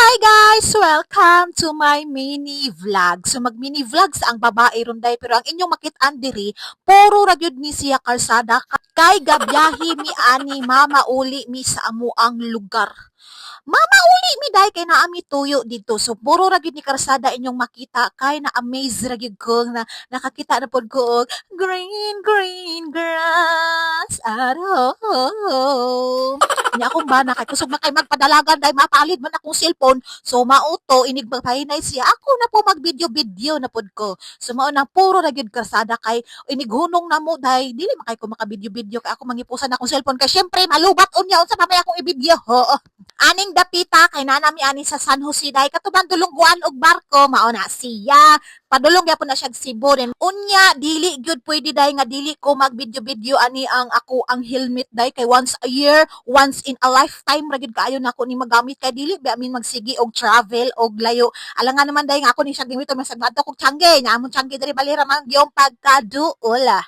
Hi guys! Welcome to my mini vlog. So mag-mini vlog sa ang babae ronday pero ang inyong makit-an diri puro ra gyud ni siya kalsada kay gabyahi mi ani mama uli mi sa amuang lugar. Mama uli mi day kay naa mi tuyo dito. So puro ra gyud ni kalsada inyong makita kay na-amaze ra gyud ko na nakakita na pod ko og green green grass at home. Nya akong bana kay kusog na kay magpadalagan day mapalid man akong cellphone. So mauto inig magpahinay siya. Ako na po mag-video-video na pod ko. So mao nang puro ra gyud kalsada kay inighunong na mo day dili man kay ko maka-video-video kay ako mangipusan akong cellphone kay syempre malubat unya unsa mamaya akong i-video. Aning dapita kay nanami ani sa San Jose day katubang dulungguan og barko mao na siya. Padulong gyapon na siya Cebu rin. Unya dili gyud pwede day nga dili ko mag-video-video ani ang ako ang helmet day kay once a year, once in a lifetime ra gyud kaayo nako ni magamit kay dili ba amin magsigi og travel og layo. Alangan naman day nga ako ni siya dito masagmadto kog Tiangge, nya amon Tiangge diri balira man gyong pagkaduola.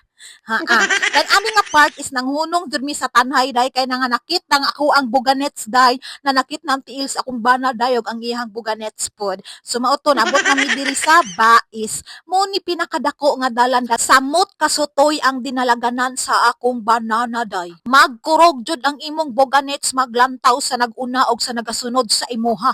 Then ami nga part is nanghunong durmi sa tanhay day kay nanganakit nang ako ang buganets day nanakit ng tiil sa akong bana dayog ang iyang buganets pod. So mauto nabot nami diri sa bais. Mo ni pinakadako nga dalan samot kasutoy ang dinalaganan sa akong banana day. Magkurog jud ang imong buganets maglantaw sa naguna og sa nagasunod sa imuha.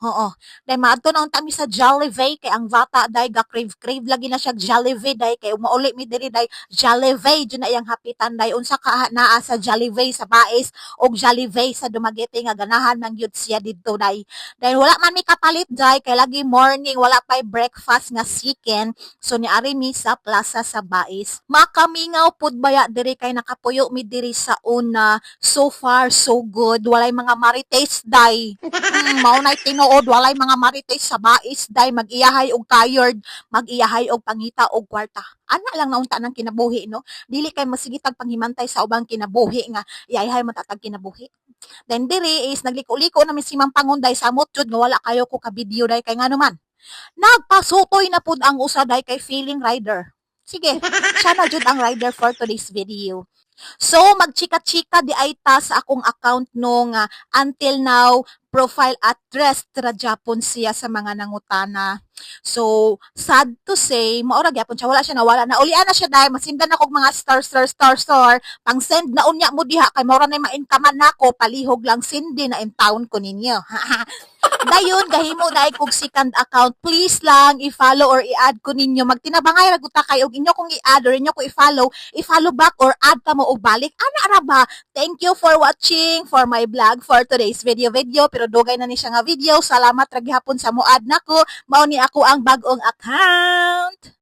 Oo. Dahil maadto na unta mi sa Jollibee kay ang bata day ga crave lagi na siya Jollibee day kay mauli mi diri day Jollibee jud na iyang hapitan day unsa ka naa sa Jollibee sa Bais og Jollibee sa Dumaguete nga ganahan man gyud siya didto day. Dahil wala man mi kapalit day kay lagi morning wala pay breakfast nga chicken so niari mi sa plaza sa Bais. Makamingaw pud baya diri kay nakapuyo mi diri sa una. So far so good walay mga marites day. Mao na tinuod walay mga marites sa Bais day mag-iyahay og tired, mag-iyahay og pangita og kwarta. Ana lang naunta ng kinabuhi no. Dili kay masigitag panghimantay sa ubang kinabuhi nga iyahay matatag kinabuhi. Then diri is nagliko-liko na mi si Ma'am Pangunday sa jud nga wala kayo ko ka video day kay ngano man. Nagpasutoy na pud ang usa day kay feeling rider. Sige, siya na jud ang rider for today's video. So, magchika-chika di ay ta sa akong account nung until now profile address tra Japon siya sa mga nangutana. So, sad to say, maura gyapon siya, wala siya nawala na. Ulian na siya dahil masindan ako mga star. Pang send na unya mo diha kay maura na ma-inkaman nako, palihog lang sindi na in town ko ninyo. Dayon gahimo dai kog second account, please lang i-follow or i-add ko ninyo. Magtinabangay ra gud ta kay og inyo kong i-add or inyo ko i-follow back or add ta mo og balik. Ana ra ba? Thank you for watching for my vlog for today's video pero dugay na ni siya nga video. Salamat ra gihapon sa mo-add nako. Mao ni ako ang bag-ong account.